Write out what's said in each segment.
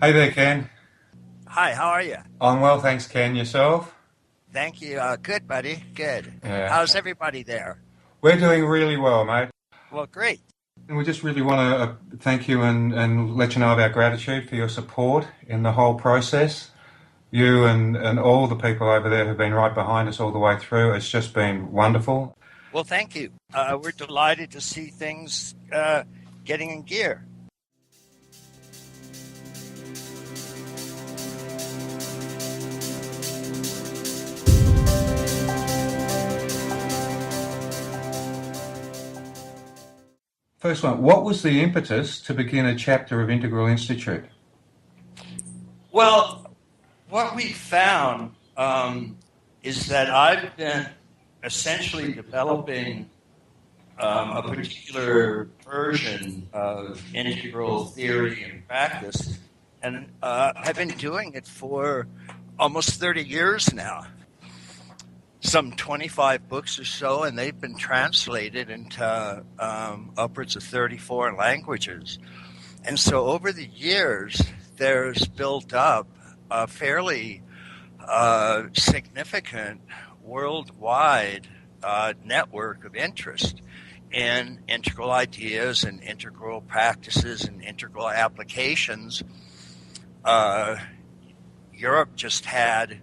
Hey there, Ken. Hi, how are you? I'm well, thanks, Ken. Yourself? Thank you. Good, buddy. Good. Yeah. How's everybody there? We're doing really well, mate. Well, great. And we just really want to thank you and let you know of our gratitude for your support in the whole process. You and all the people over there who've been right behind us all the way through. It's just been wonderful. Well, thank you. We're delighted to see things getting in gear. First one, what was the impetus to begin a chapter of Integral Institute? Well, what we found is that I've been essentially developing a particular version of integral theory and practice, and I've been doing it for almost 30 years now. Some 25 books or so, and they've been translated into upwards of 34 languages. And so over the years, there's built up a fairly significant worldwide network of interest in integral ideas and integral practices and integral applications. Europe just had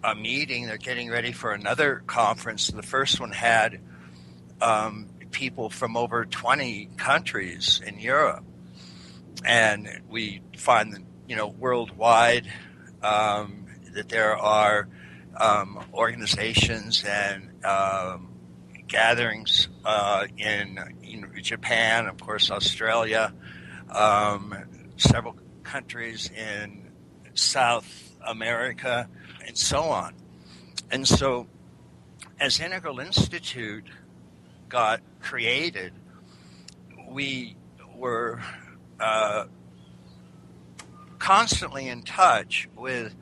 a meeting. They're getting ready for another conference. The first one had people from over 20 countries in Europe. And we find that, worldwide, that there are organizations and gatherings in Japan, of course, Australia, several countries in South America, and so on. And so as Integral Institute got created, we were constantly in touch with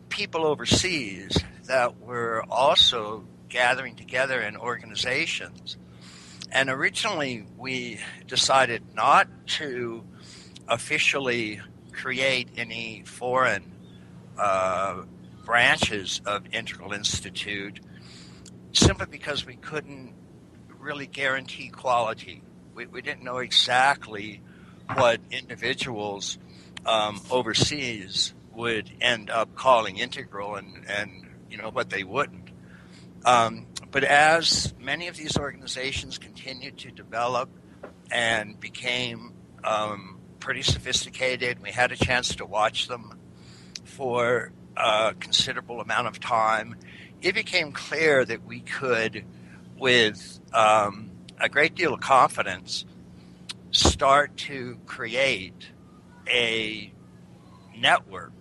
people overseas that were also gathering together in organizations. And originally we decided not to officially create any foreign branches of Integral Institute, simply because we couldn't really guarantee quality. We didn't know exactly what individuals overseas would end up calling integral and what they wouldn't. But as many of these organizations continued to develop and became pretty sophisticated, we had a chance to watch them for a considerable amount of time. It became clear that we could, with a great deal of confidence, start to create a network,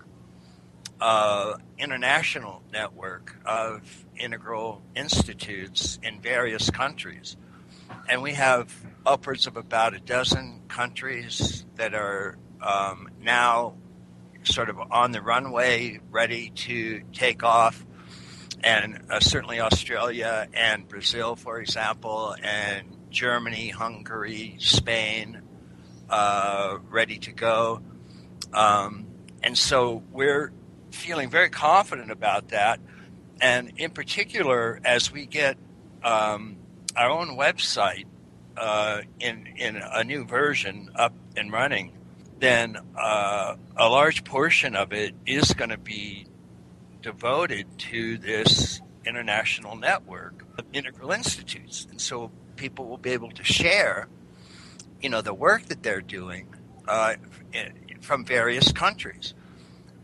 international network of integral institutes in various countries. And we have upwards of about a dozen countries that are now sort of on the runway, ready to take off. And certainly Australia and Brazil, for example, and Germany, Hungary, Spain, ready to go. And so we're feeling very confident about that. And in particular, as we get our own website in a new version up and running, then a large portion of it is going to be devoted to this international network of integral institutes. And so people will be able to share, the work that they're doing from various countries.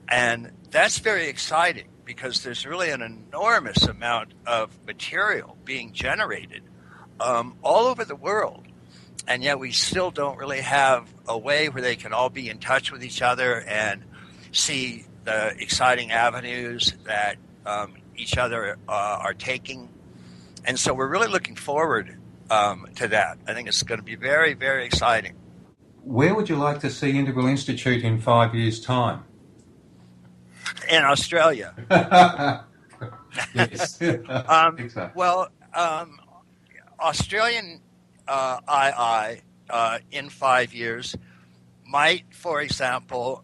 And that's very exciting because there's really an enormous amount of material being generated all over the world. And yet we still don't really have a way where they can all be in touch with each other and see the exciting avenues that each other are taking. And so we're really looking forward to that. I think it's going to be very, very exciting. Where would you like to see Integral Institute in 5 years' time? In Australia. Yes. I think so. Well, Australian II in 5 years might, for example,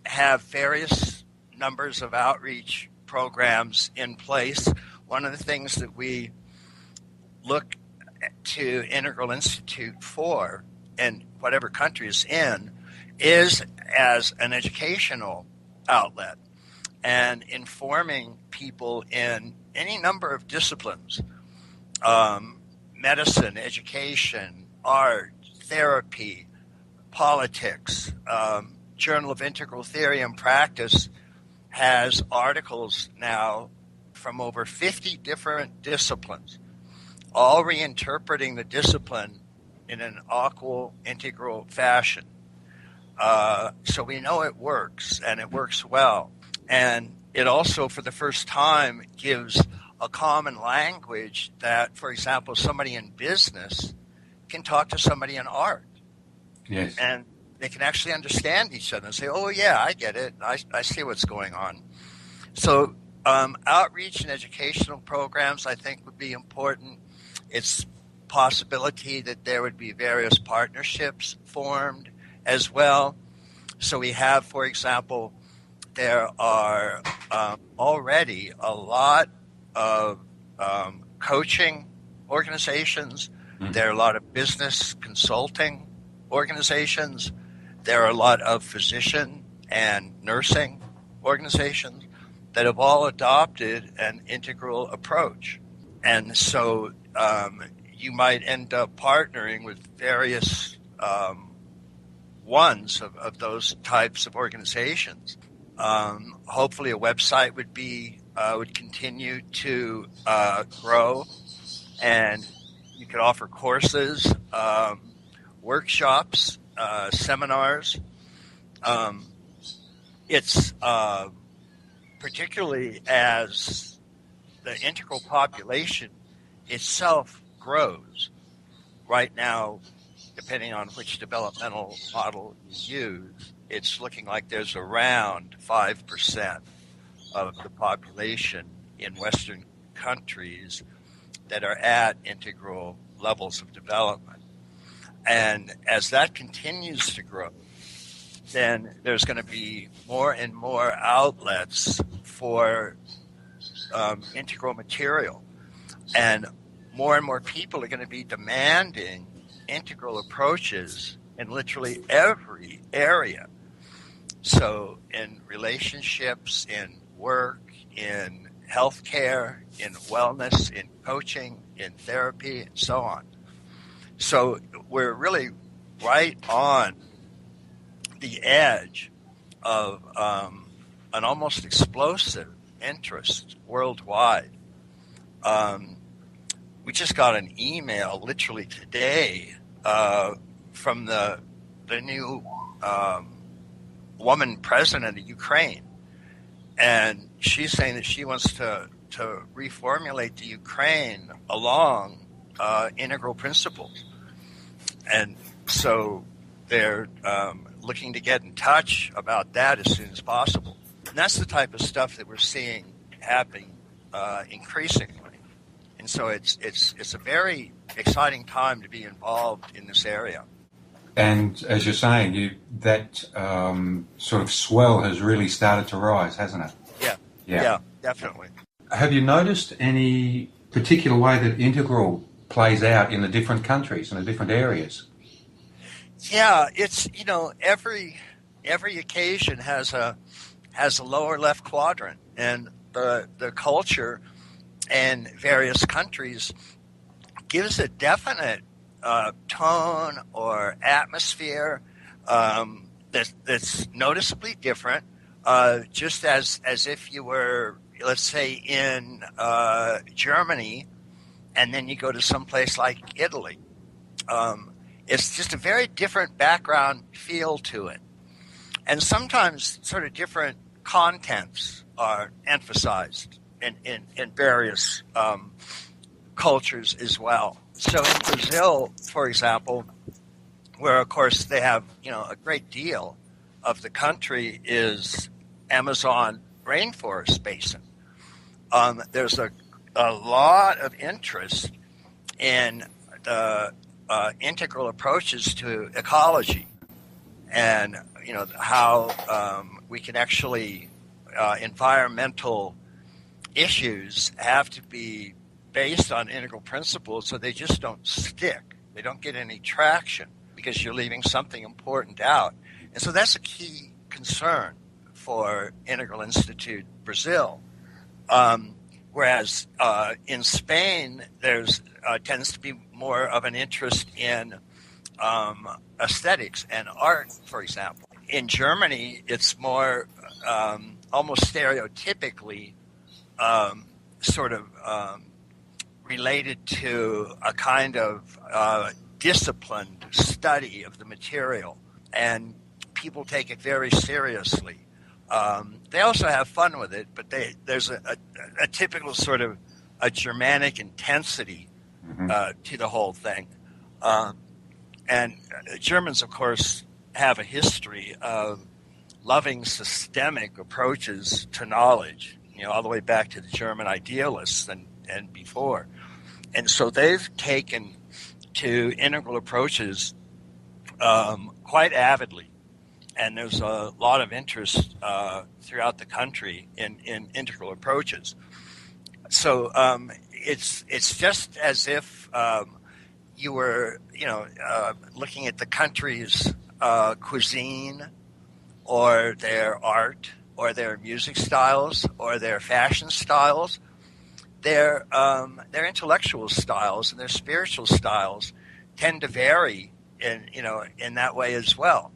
have various numbers of outreach programs in place. One of the things that we look to Integral Institute for, in whatever country it's in, is as an educational outlet and informing people in any number of disciplines, medicine, education, art, therapy, politics. Journal of Integral Theory and Practice has articles now from over 50 different disciplines, all reinterpreting the discipline in an aqual integral fashion. So we know it works, and it works well. And it also, for the first time, gives a common language that, for example, somebody in business can talk to somebody in art. Yes. And they can actually understand each other and say, oh, yeah, I get it. I see what's going on. So outreach and educational programs, I think, would be important. It's possibility that there would be various partnerships formed as well. So we have, for example, there are already a lot of coaching organizations. Mm-hmm. There are a lot of business consulting organizations. There are a lot of physician and nursing organizations that have all adopted an integral approach. And so you might end up partnering with various ones of those types of organizations. Hopefully a website would continue to grow, and you could offer courses, workshops, seminars. It's particularly as the integral population itself grows. Right now, depending on which developmental model you use, it's looking like there's around 5% of the population in Western countries that are at integral levels of development. And as that continues to grow, then there's going to be more and more outlets for integral material. And more people are going to be demanding integral approaches in literally every area. So in relationships, in work, in healthcare, in wellness, in coaching, in therapy, and so on. So we're really right on the edge of an almost explosive interest worldwide. We just got an email literally today from the new woman president of Ukraine, and she's saying that she wants to reformulate the Ukraine along integral principles, and so they're looking to get in touch about that as soon as possible. And that's the type of stuff that we're seeing happening increasingly. And so it's a very exciting time to be involved in this area. And as you're saying, that sort of swell has really started to rise, hasn't it? Yeah, definitely. Have you noticed any particular way that integral plays out in the different countries and the different areas? Yeah, it's every occasion has a lower left quadrant, and the culture in various countries gives a definite tone or atmosphere that's noticeably different, just as if you were, let's say, in Germany, and then you go to some place like Italy. It's just a very different background feel to it. And sometimes sort of different contents are emphasized in various cultures as well. So in Brazil, for example, where of course they have, a great deal of the country is Amazon rainforest basin. There's a lot of interest in the integral approaches to ecology. and how we can actually environmental issues have to be based on integral principles, so they just don't stick. They don't get any traction because you're leaving something important out. And so that's a key concern for Integral Institute Brazil. Whereas in Spain, there's tends to be more of an interest in aesthetics and art, for example. In Germany, it's more almost stereotypically related to a kind of disciplined study of the material, and people take it very seriously. They also have fun with it, but there's a typical sort of a Germanic intensity to the whole thing. And Germans, of course, have a history of loving systemic approaches to knowledge, all the way back to the German idealists and before. And so they've taken to integral approaches quite avidly. And there's a lot of interest throughout the country in integral approaches. So it's just as if you were, looking at the country's cuisine, or their art, or their music styles, or their fashion styles, their intellectual styles and their spiritual styles tend to vary in that way as well.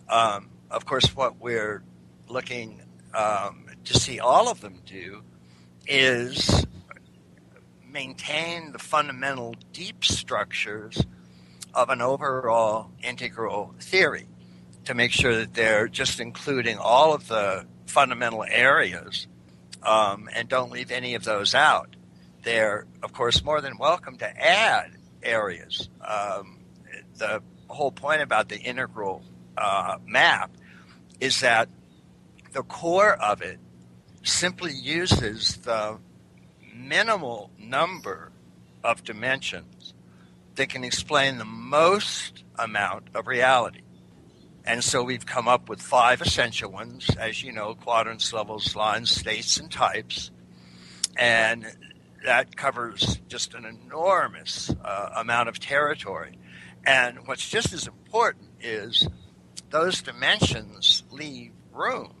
Of course, what we're looking to see all of them do is maintain the fundamental deep structures of an overall integral theory, to make sure that they're just including all of the fundamental areas and don't leave any of those out. They're, of course, more than welcome to add areas. The whole point about the integral map is that the core of it simply uses the minimal number of dimensions that can explain the most amount of reality. And so we've come up with 5 essential ones, as you know: quadrants, levels, lines, states, and types. And that covers just an enormous amount of territory. And what's just as important is those dimensions leave room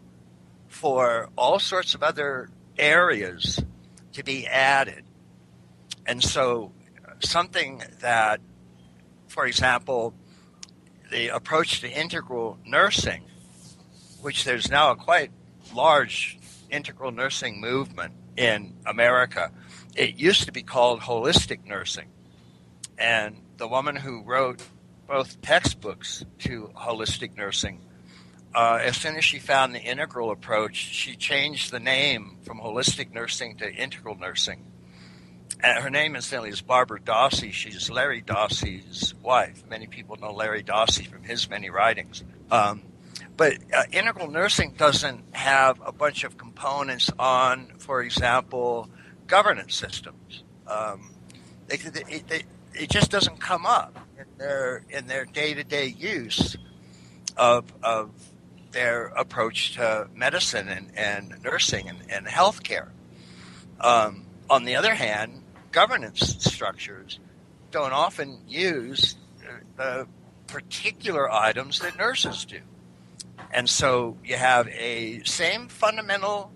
for all sorts of other areas to be added. And so something that, for example, the approach to integral nursing, which there's now a quite large integral nursing movement in America. It used to be called holistic nursing. And the woman who wrote both textbooks to holistic nursing, as soon as she found the integral approach, she changed the name from holistic nursing to integral nursing. And her name, incidentally, is Barbara Dawsey. She's Larry Dawsey's wife. Many people know Larry Dawsey from his many writings. But integral nursing doesn't have a bunch of components on, for example, governance systems. It just doesn't come up in their day-to-day use of their approach to medicine and nursing and healthcare. On the other hand, governance structures don't often use the particular items that nurses do. And so you have a same fundamental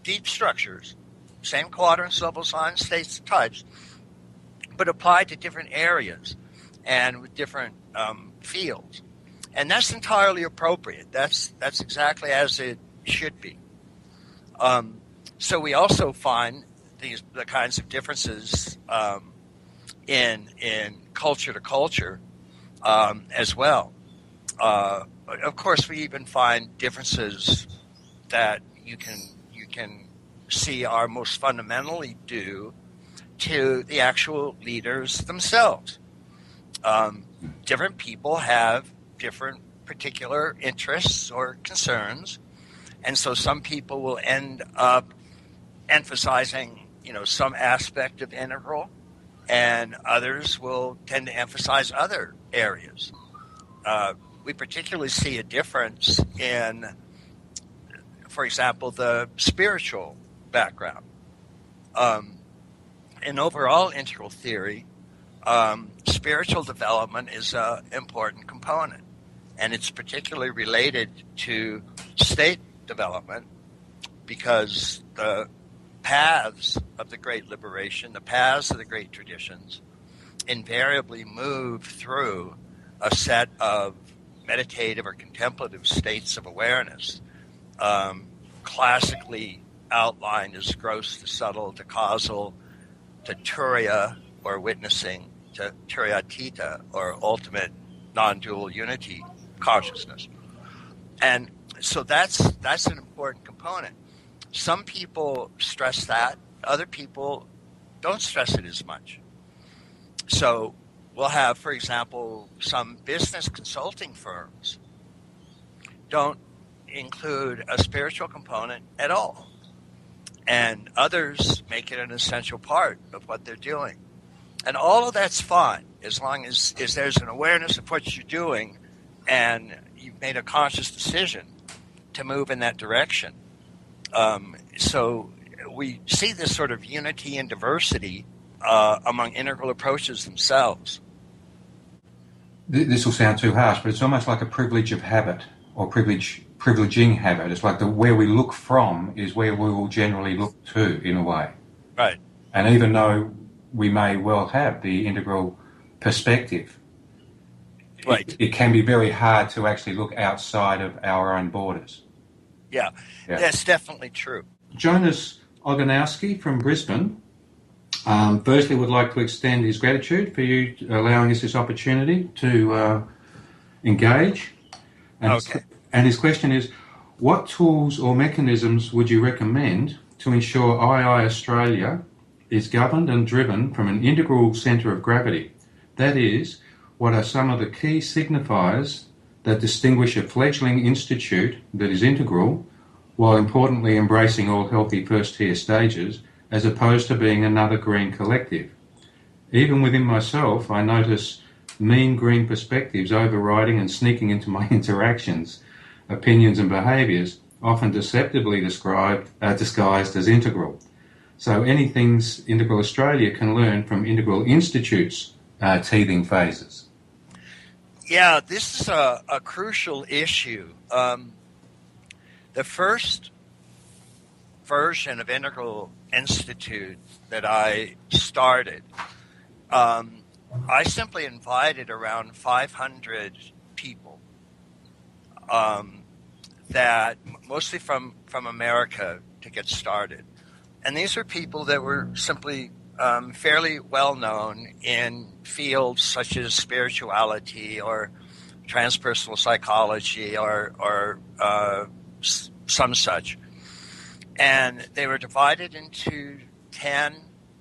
deep structures, same quadrants, levels, lines, states, types, but applied to different areas and with different fields. And that's entirely appropriate. That's exactly as it should be. So we also find the kinds of differences in culture to culture as well. Of course, we even find differences that you can see are most fundamentally due to the actual leaders themselves. Different people have different particular interests or concerns, and so some people will end up emphasizing some aspect of integral, and others will tend to emphasize other areas. we particularly see a difference in, for example, the spiritual background. In overall integral theory, spiritual development is an important component, and it's particularly related to state development because the paths of the great liberation, the paths of the great traditions, invariably move through a set of meditative or contemplative states of awareness, classically outlined as gross to subtle to causal to turiya or witnessing to turiyatita or ultimate non-dual unity consciousness. And so that's an important component. Some people stress that, other people don't stress it as much. So we'll have, for example, some business consulting firms don't include a spiritual component at all. And others make it an essential part of what they're doing. And all of that's fine as long as there's an awareness of what you're doing and you've made a conscious decision to move in that direction. So we see this sort of unity and diversity among integral approaches themselves. This will sound too harsh, but it's almost like a privilege of habit or privileging habit. It's like where we look from is where we will generally look to, in a way. Right. And even though we may well have the integral perspective, right, it can be very hard to actually look outside of our own borders. Yeah, that's definitely true. Jonas Oganowski from Brisbane firstly would like to extend his gratitude for you allowing us this opportunity to engage. And his question is, what tools or mechanisms would you recommend to ensure IIA Australia is governed and driven from an integral centre of gravity? That is, what are some of the key signifiers that distinguish a fledgling institute that is integral, while importantly embracing all healthy first-tier stages, as opposed to being another green collective? Even within myself, I notice mean green perspectives overriding and sneaking into my interactions, opinions and behaviours, often deceptively disguised as integral. So anything Integral Australia can learn from Integral Institute's teething phases. Yeah, this is a crucial issue. The first version of Integral Institute that I started, I simply invited around 500 people, that mostly from America, to get started. And these are people that were simply fairly well known in fields such as spirituality or transpersonal psychology or some such. And they were divided into 10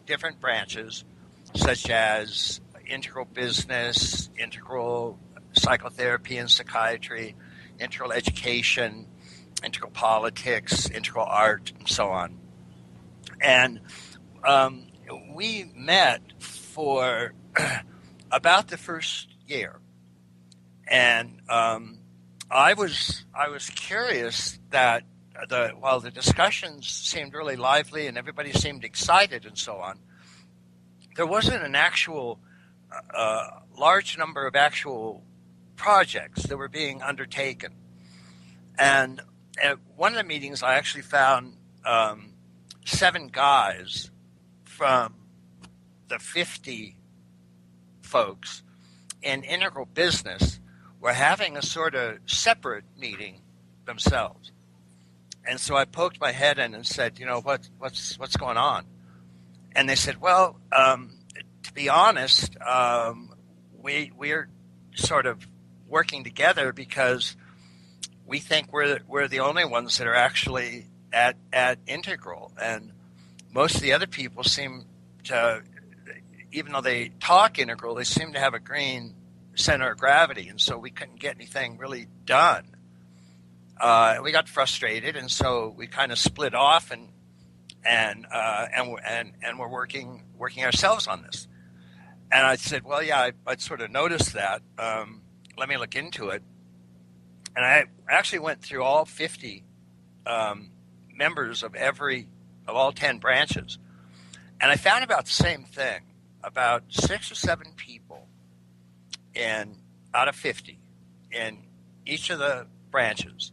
different branches, such as integral business, integral psychotherapy and psychiatry, integral education, integral politics, integral art, and so on. And we met for about the first year, and I was curious that while the discussions seemed really lively and everybody seemed excited and so on, there wasn't an actual large number of actual projects that were being undertaken. And at one of the meetings, I actually found 7 guys from the 50 folks in integral business were having a sort of separate meeting themselves. And so I poked my head in and said, what's going on? And they said, well, to be honest, we're sort of working together because we think we're the only ones that are actually at integral, and most of the other people seem to, even though they talk integral, they seem to have a green center of gravity, and so we couldn't get anything really done. We got frustrated, and so we kind of split off and we're working ourselves on this. And I said, well, yeah, I'd sort of noticed that. Let me look into it. And I actually went through all 50 members of all 10 branches. And I found about the same thing. About 6 or 7 people out of 50 in each of the branches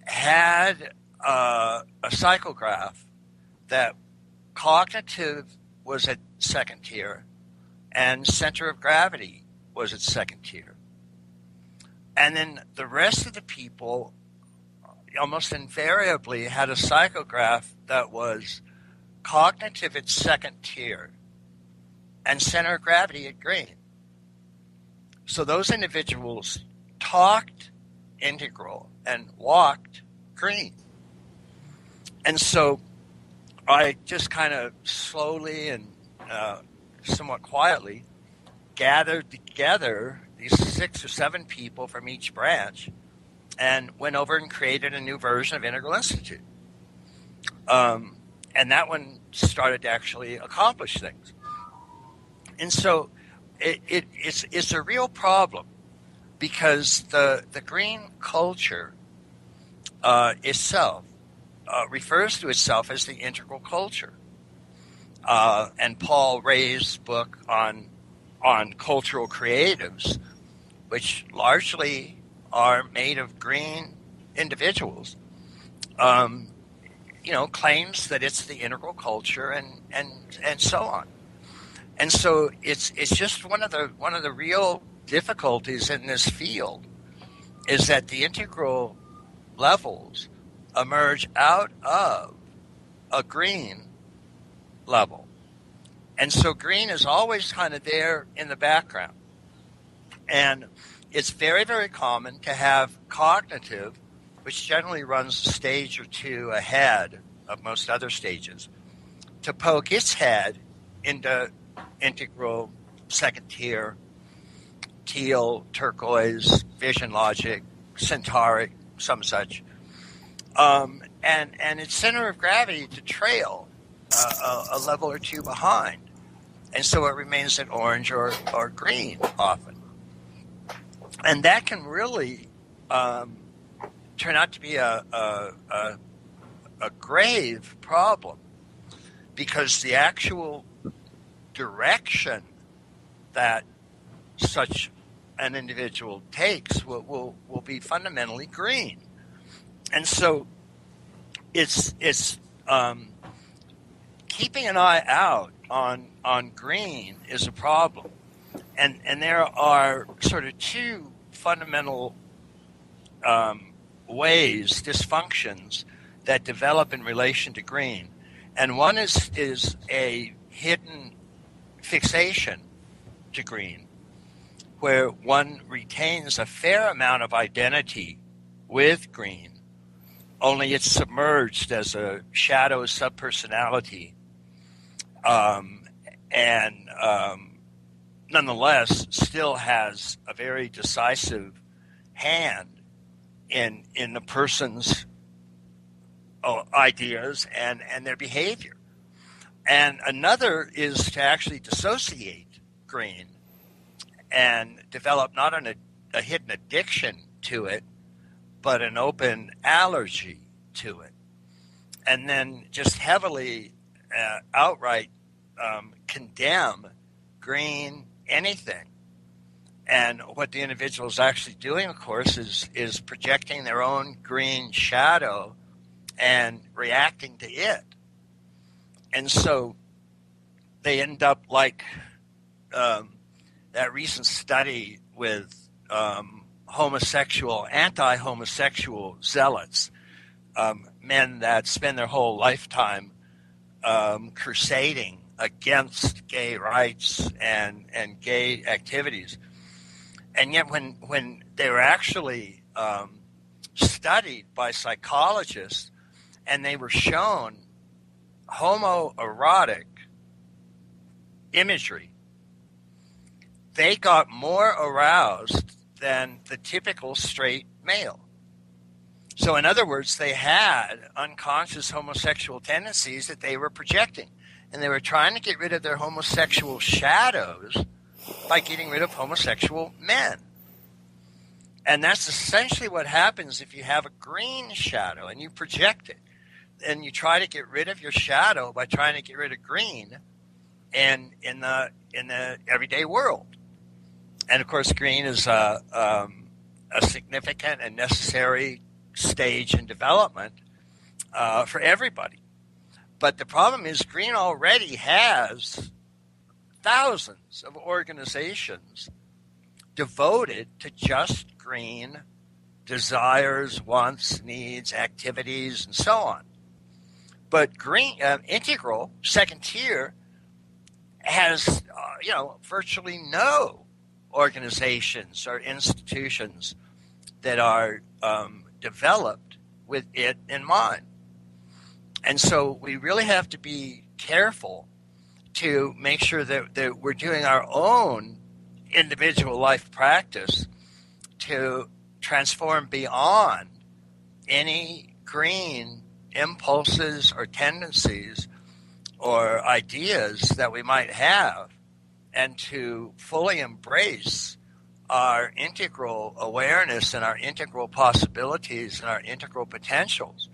had a psychograph that cognitive was at second tier and center of gravity was at second tier. And then the rest of the people almost invariably had a psychograph that was cognitive at second tier and center of gravity at green. So those individuals talked integral and walked green. And so I just kind of slowly and somewhat quietly gathered together these 6 or 7 people from each branch and went over and created a new version of Integral Institute. And that one started to actually accomplish things. And so it's a real problem because the green culture itself refers to itself as the integral culture. And Paul Ray's book on cultural creatives, which largely are made of green individuals, claims that it's the integral culture and so on. And so it's just one of the real difficulties in this field is that the integral levels emerge out of a green level. And so green is always kind of there in the background. And it's very, very common to have cognitive, which generally runs a stage or two ahead of most other stages, to poke its head into integral, second tier, teal, turquoise, vision logic, centauric, some such, and its center of gravity to trail a level or two behind. And so it remains at orange or green often. And that can really turn out to be a grave problem because the actual direction that such an individual takes will be fundamentally green. And so it's keeping an eye out on green is a problem. And there are sort of two fundamental dysfunctions that develop in relation to green. And one is a hidden fixation to green, where one retains a fair amount of identity with green, only it's submerged as a shadow subpersonality, and nonetheless still has a very decisive hand in the person's ideas and their behavior. And another is to actually dissociate green and develop not a hidden addiction to it, but an open allergy to it. And then just heavily outright condemn green anything. And what the individual is actually doing, of course, is projecting their own green shadow and reacting to it. And so they end up like that recent study with anti-homosexual zealots, men that spend their whole lifetime crusading against gay rights and gay activities. And yet when they were actually studied by psychologists and they were shown homoerotic imagery, they got more aroused than the typical straight male. So in other words, they had unconscious homosexual tendencies that they were projecting. And they were trying to get rid of their homosexual shadows by getting rid of homosexual men. And that's essentially what happens if you have a green shadow and you project it. And you try to get rid of your shadow by trying to get rid of green in the everyday world. And of course, green is a significant and necessary stage in development for everybody. But the problem is green already has thousands of organizations devoted to just green desires, wants, needs, activities, and so on. But green integral, second tier, has virtually no organizations or institutions that are developed with it in mind. And so we really have to be careful to make sure that we're doing our own individual life practice to transform beyond any green impulses or tendencies or ideas that we might have, and to fully embrace our integral awareness and our integral possibilities and our integral potentials,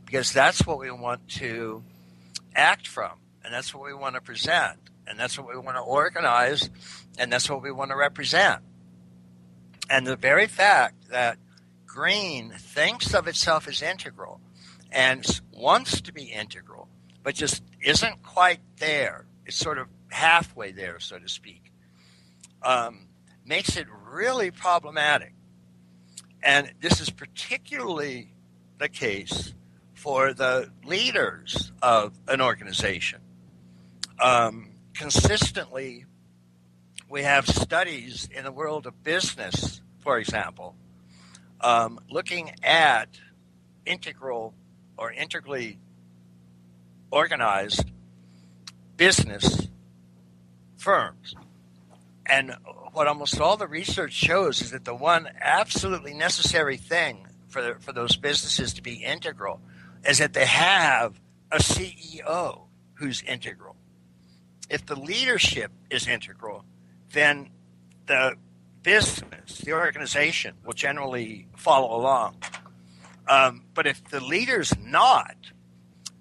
because that's what we want to act from, and that's what we want to present, and that's what we want to organize, and that's what we want to represent. And the very fact that green thinks of itself as integral and wants to be integral, but just isn't quite there, it's sort of halfway there, so to speak, makes it really problematic. And this is particularly the case for the leaders of an organization. Consistently, we have studies in the world of business, for example, looking at integral or integrally organized business firms. And what almost all the research shows is that the one absolutely necessary thing for those businesses to be integral is that they have a CEO who's integral. If the leadership is integral, then the business, the organization, will generally follow along. But if the leader's not,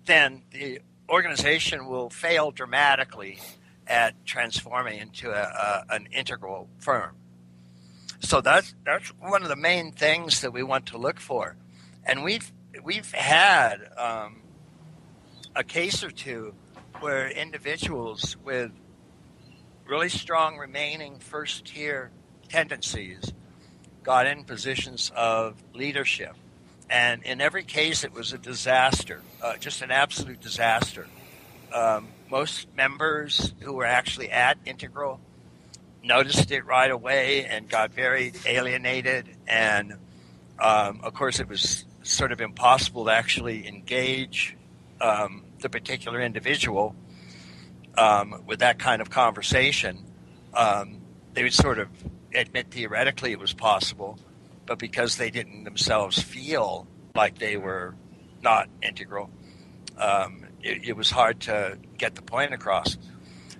then the organization will fail dramatically at transforming into an integral firm. So that's one of the main things that we want to look for. And we've had a case or two where individuals with really strong remaining first-tier tendencies got in positions of leadership. And in every case, it was a disaster, just an absolute disaster. Most members who were actually at Integral noticed it right away and got very alienated. And, of course, it was sort of impossible to actually engage the particular individual with that kind of conversation. They would sort of admit theoretically it was possible, but because they didn't themselves feel like they were not integral, it was hard to get the point across.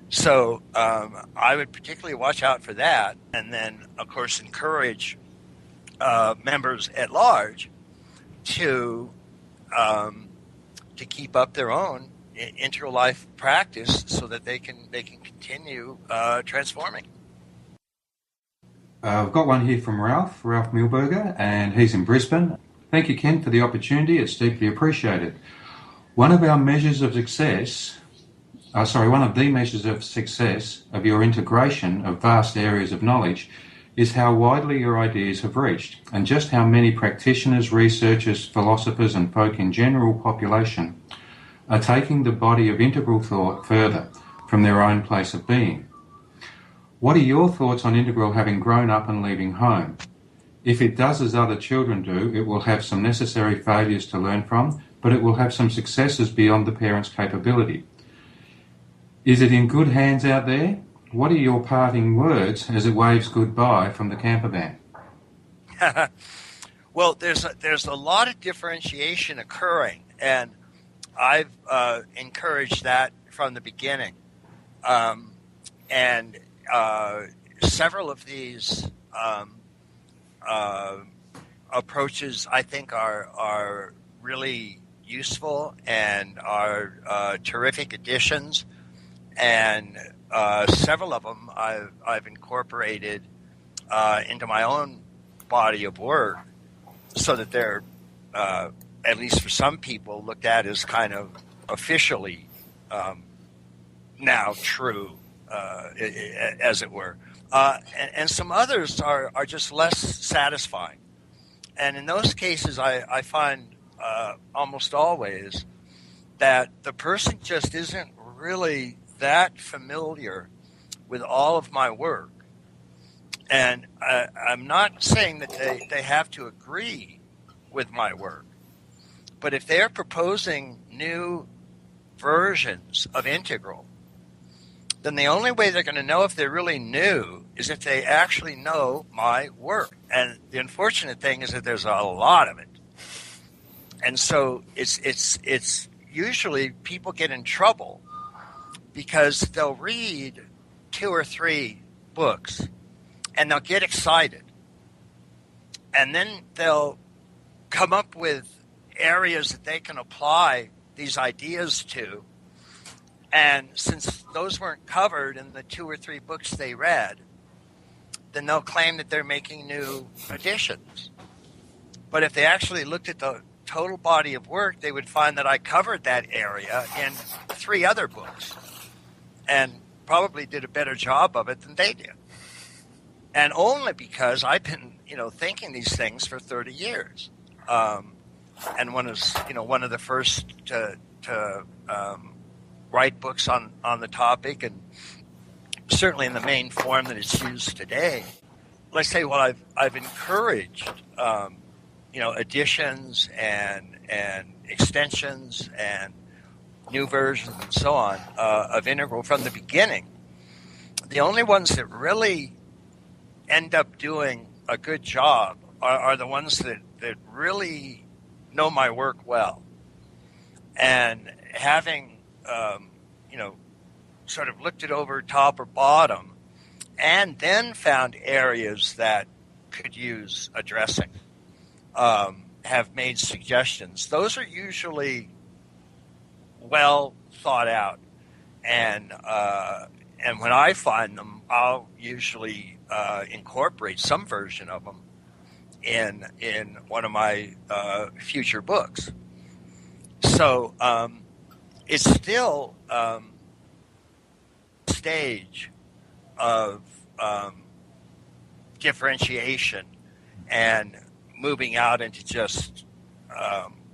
So I would particularly watch out for that, and then, of course, encourage members at large to keep up their own integral life practice so that they can continue transforming. I've got one here from Ralph Milberger, and he's in Brisbane. Thank you, Ken, for the opportunity. It's deeply appreciated. One of the measures of success of your integration of vast areas of knowledge is how widely your ideas have reached, and just how many practitioners, researchers, philosophers, and folk in general population are taking the body of integral thought further from their own place of being. What are your thoughts on integral having grown up and leaving home? If it does as other children do, it will have some necessary failures to learn from, but it will have some successes beyond the parents' capability. Is it in good hands out there? What are your parting words as it waves goodbye from the camper van? Well, there's a lot of differentiation occurring, and I've encouraged that from the beginning. And several of these approaches I think are really useful and are terrific additions, and several of them I've incorporated into my own body of work, so that they're at least for some people looked at as kind of officially now true, as it were. And some others are just less satisfying. And in those cases, I find almost always that the person just isn't really that familiar with all of my work. And I'm not saying that they have to agree with my work, but if they're proposing new versions of Integral, then the only way they're going to know if they're really new is if they actually know my work. And the unfortunate thing is that there's a lot of it. And so it's usually people get in trouble because they'll read 2 or 3 books and they'll get excited. And then they'll come up with areas that they can apply these ideas to. And since those weren't covered in the 2 or 3 books they read, then they'll claim that they're making new additions. But if they actually looked at the total body of work, they would find that I covered that area in 3 other books and probably did a better job of it than they did. And only because I've been, thinking these things for 30 years. And one of the first to write books on the topic, and certainly in the main form that it's used today. Let's say, well, I've encouraged, additions and extensions and new versions and so on of Integral from the beginning. The only ones that really end up doing a good job are the ones that really know my work well. And having, sort of looked it over top or bottom and then found areas that could use addressing, have made suggestions. Those are usually well thought out. And when I find them, I'll usually incorporate some version of them in one of my future books. So it's still stage of differentiation and moving out into just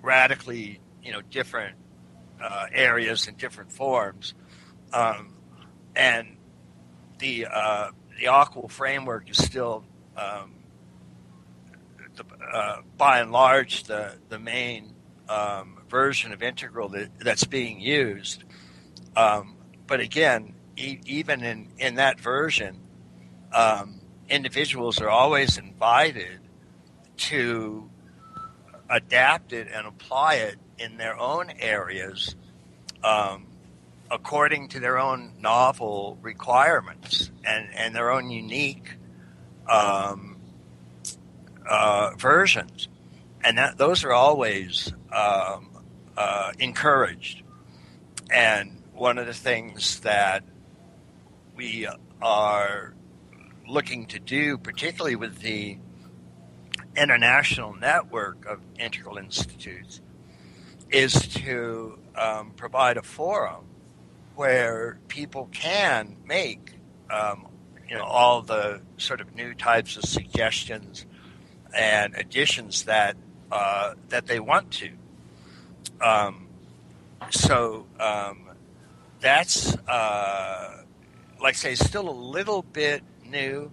radically, different areas and different forms. And the Aqua framework is still, by and large, the main version of Integral that's being used. But again, even in that version, individuals are always invited to adapt it and apply it in their own areas according to their own novel requirements and their own unique versions. And those are always encouraged. And one of the things that we are looking to do, particularly with the international network of Integral Institutes, is to provide a forum where people can make all the sort of new types of suggestions and additions that they want to. So that's, like I say, still a little bit new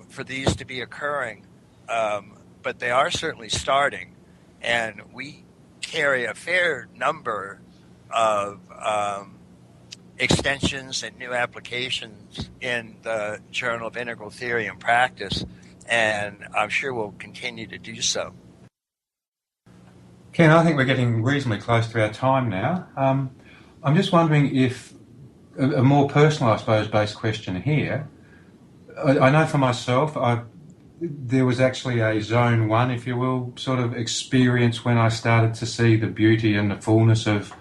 for these to be occurring, but they are certainly starting, and we carry a fair number of extensions and new applications in the Journal of Integral Theory and Practice, and I'm sure we'll continue to do so. Ken, I think we're getting reasonably close to our time now. I'm just wondering if a more personal, I suppose, based question here. I know for myself, I've there was actually a zone one, if you will, sort of experience when I started to see the beauty and the fullness of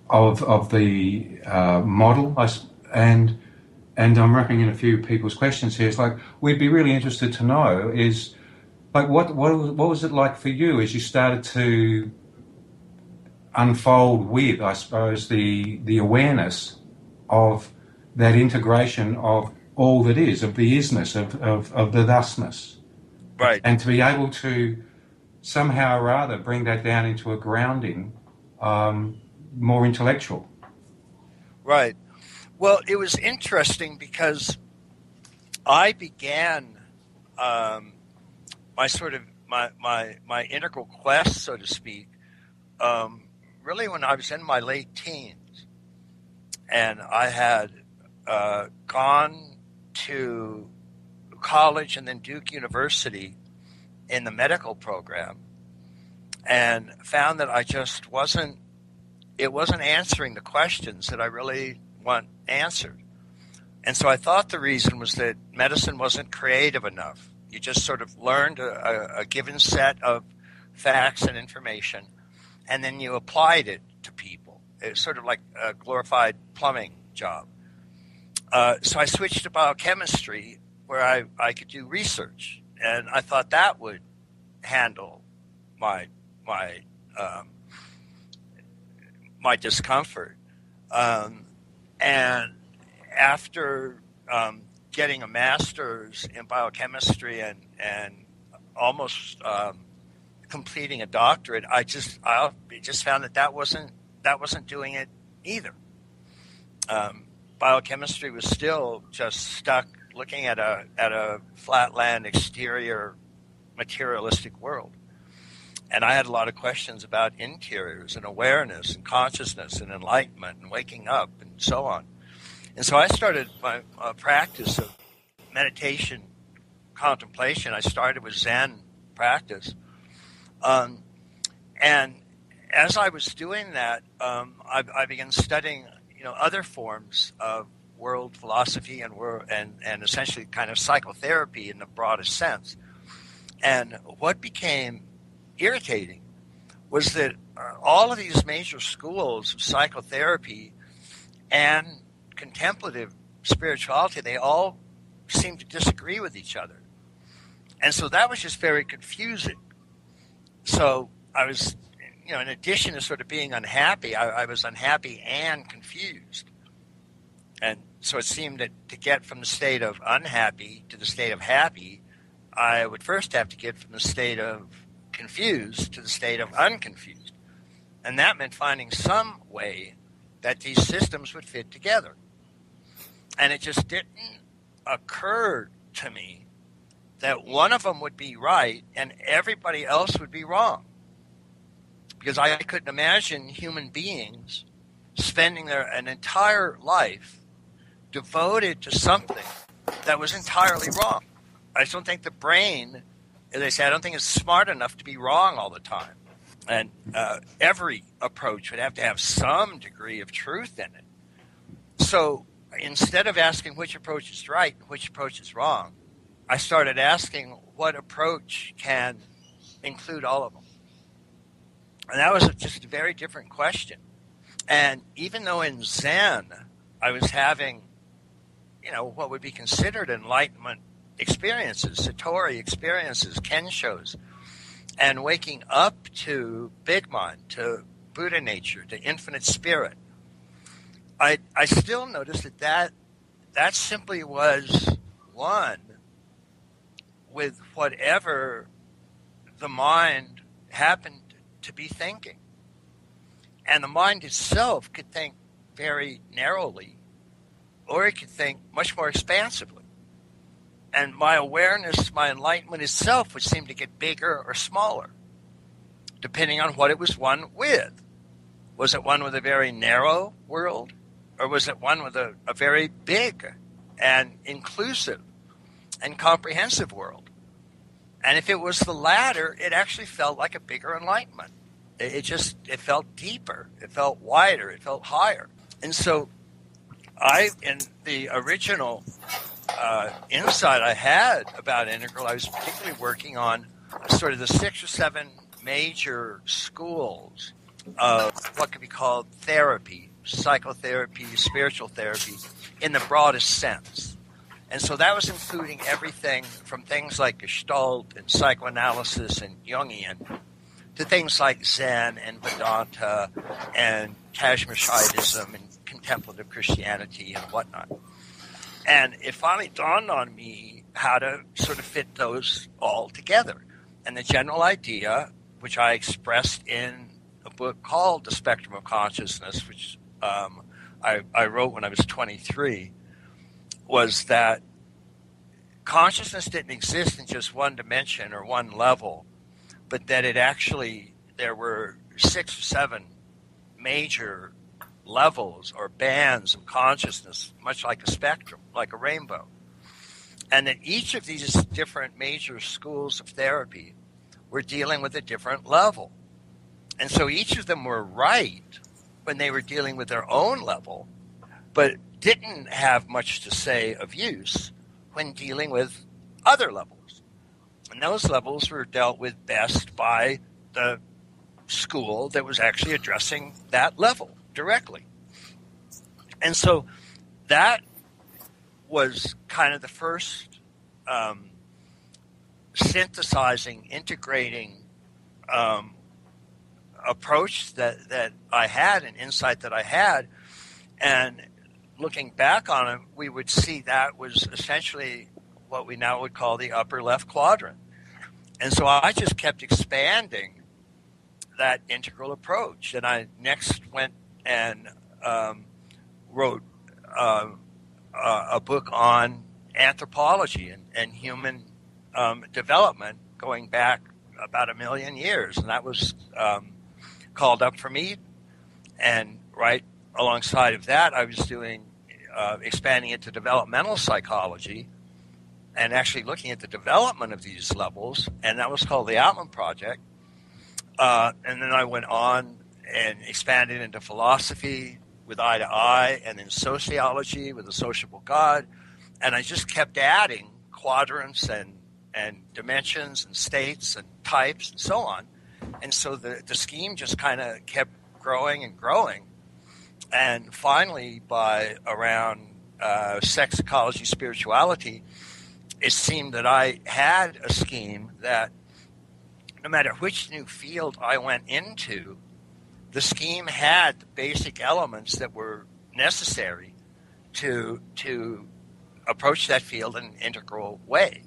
the model. And I'm wrapping in a few people's questions here. It's like we'd be really interested to know is like what was it like for you as you started to unfold with, I suppose, the awareness of that integration of all that is, of the isness, of the thusness. Right. And to be able to somehow or other bring that down into a grounding, more intellectual. Right. Well, it was interesting because I began my sort of my integral quest, so to speak, really when I was in my late teens, and I had gone to college and then Duke University in the medical program, and found that I just wasn't answering the questions that I really want answered. And so I thought the reason was that medicine wasn't creative enough. You just sort of learned a given set of facts and information, and then you applied it to people. It's sort of like a glorified plumbing job. So I switched to biochemistry, where I could do research, and I thought that would handle my discomfort. And after getting a master's in biochemistry and almost completing a doctorate, I just found that wasn't doing it either. Biochemistry was still just stuck looking at a flatland exterior materialistic world. And I had a lot of questions about interiors and awareness and consciousness and enlightenment and waking up and so on. And so I started my practice of meditation, contemplation. I started with Zen practice. And as I was doing that, I began studying, other forms of world philosophy and essentially kind of psychotherapy in the broadest sense. And what became irritating was that all of these major schools of psychotherapy and contemplative spirituality, they all seemed to disagree with each other. And so that was just very confusing. So I was, in addition to sort of being unhappy, I was unhappy and confused. And so it seemed that to get from the state of unhappy to the state of happy, I would first have to get from the state of confused to the state of unconfused. And that meant finding some way that these systems would fit together. And it just didn't occur to me that one of them would be right and everybody else would be wrong. Because I couldn't imagine human beings spending an entire life devoted to something that was entirely wrong. I just don't think the brain, as I say, I don't think it's smart enough to be wrong all the time. And every approach would have to have some degree of truth in it. So instead of asking which approach is right and which approach is wrong, I started asking what approach can include all of them. And that was just a very different question. And even though in Zen I was having, what would be considered enlightenment experiences, Satori experiences, Kenshos, and waking up to Big Mind, to Buddha nature, to infinite spirit, I still noticed that simply was one with whatever the mind happened to be thinking. And the mind itself could think very narrowly, or it could think much more expansively. And my awareness, my enlightenment itself would seem to get bigger or smaller, depending on what it was one with. Was it one with a very narrow world, or was it one with a very big and inclusive and comprehensive world? And if it was the latter, it actually felt like a bigger enlightenment. It felt deeper, it felt wider, it felt higher. And so in the original insight I had about integral, I was particularly working on sort of the 6 or 7 major schools of what could be called therapy, psychotherapy, spiritual therapy, in the broadest sense. And so that was including everything from things like Gestalt and psychoanalysis and Jungian to things like Zen and Vedanta and Kashmir Shaivism and contemplative Christianity and whatnot. And it finally dawned on me how to sort of fit those all together. And the general idea, which I expressed in a book called The Spectrum of Consciousness, which I wrote when I was 23, was that consciousness didn't exist in just one dimension or one level, but that there were 6 or 7 major levels or bands of consciousness, much like a spectrum, like a rainbow. And that each of these different major schools of therapy were dealing with a different level. And so each of them were right when they were dealing with their own level, but didn't have much to say of use when dealing with other levels. And those levels were dealt with best by the school that was actually addressing that level directly. And so that was kind of the first synthesizing, integrating approach that I had, an insight that I had. And looking back on it, we would see that was essentially what we now would call the upper left quadrant. And so I just kept expanding that integral approach. And I next went and wrote a book on anthropology and human development going back about 1 million years. And that was called Up From Eden. And right alongside of that, I was doing expanding into developmental psychology and actually looking at the development of these levels, and that was called the Atman Project. And then I went on and expanded into philosophy with IIA, and then sociology with the sociable God, and I just kept adding quadrants and dimensions and states and types and so on. And so the scheme just kind of kept growing and growing. And finally, by around sex, ecology, spirituality, it seemed that I had a scheme that no matter which new field I went into, the scheme had the basic elements that were necessary to approach that field in an integral way.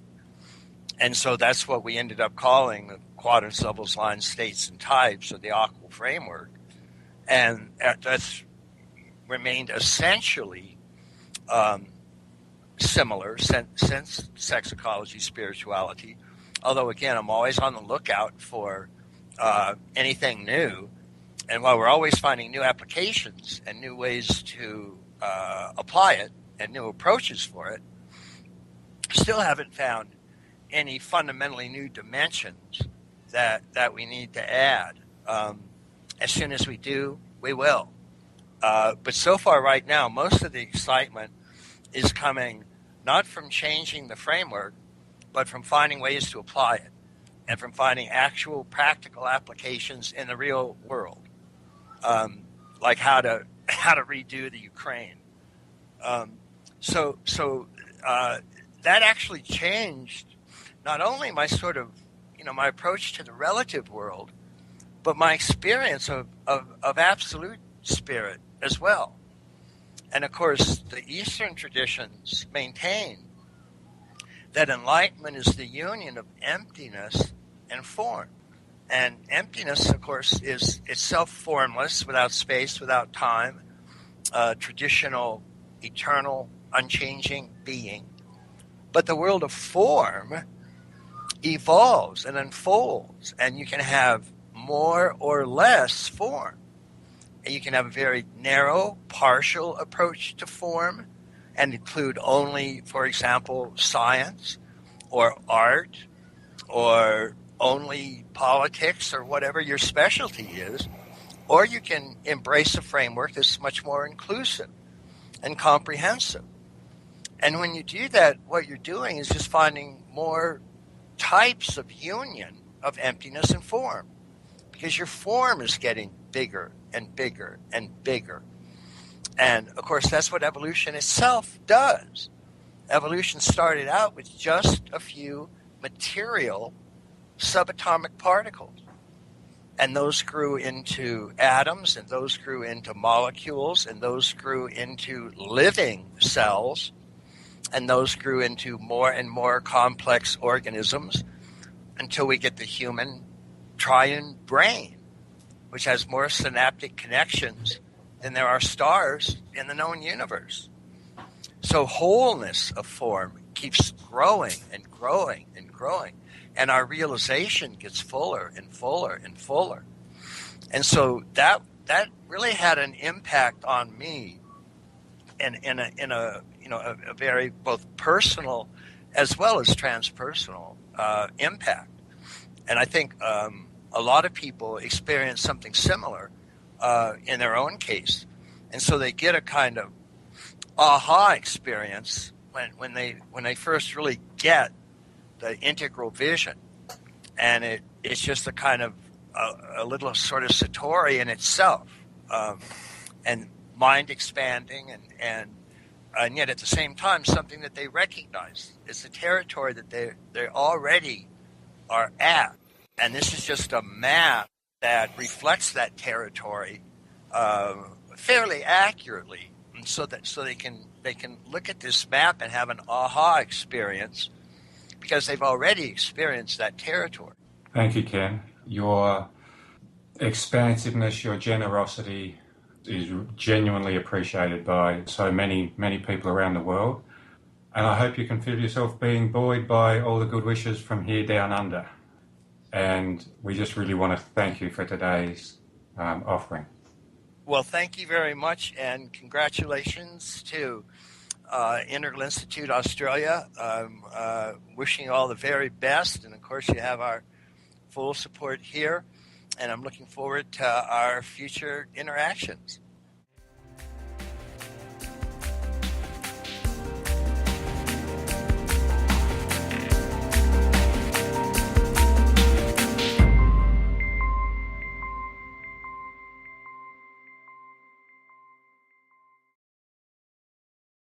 And so that's what we ended up calling the quadrants, levels, lines, states, and types, or the Aqua framework. And that's remained essentially similar since sex, ecology, spirituality. Although, again, I'm always on the lookout for anything new. And while we're always finding new applications and new ways to apply it and new approaches for it, still haven't found any fundamentally new dimensions that we need to add. As soon as we do, we will. But so far right now, most of the excitement is coming not from changing the framework, but from finding ways to apply it and from finding actual practical applications in the real world, like how to redo the Ukraine. So that actually changed not only my sort of, my approach to the relative world, but my experience of absolute spirit as well. And of course, the Eastern traditions maintain that enlightenment is the union of emptiness and form. And emptiness, of course, is itself formless, without space, without time, traditional, eternal, unchanging being. But the world of form evolves and unfolds, and you can have more or less form. And you can have a very narrow, partial approach to form and include only, for example, science or art or only politics or whatever your specialty is. Or you can embrace a framework that's much more inclusive and comprehensive. And when you do that, what you're doing is just finding more types of union of emptiness and form, because your form is getting bigger and bigger and bigger. And of course, that's what evolution itself does. Evolution started out with just a few material subatomic particles. And those grew into atoms, and those grew into molecules, and those grew into living cells, and those grew into more and more complex organisms until we get the human triune brain, which has more synaptic connections than there are stars in the known universe. So wholeness of form keeps growing and growing and growing, and our realization gets fuller and fuller and fuller. And so that really had an impact on me in a very both personal as well as transpersonal impact. And I think a lot of people experience something similar in their own case, and so they get a kind of aha experience when they first really get the integral vision, and it's just a kind of a little sort of satori in itself, and mind expanding, and yet at the same time something that they recognize. It's a territory that they already are at, and this is just a map that reflects that territory fairly accurately, and so they can look at this map and have an aha experience because they've already experienced that territory. Thank you, Ken. Your expansiveness, your generosity is genuinely appreciated by so many people around the world. And I hope you can feel yourself being buoyed by all the good wishes from here down under. And we just really want to thank you for today's offering. Well, thank you very much, and congratulations to Integral Institute Australia. Wishing you all the very best, and of course you have our full support here, and I'm looking forward to our future interactions.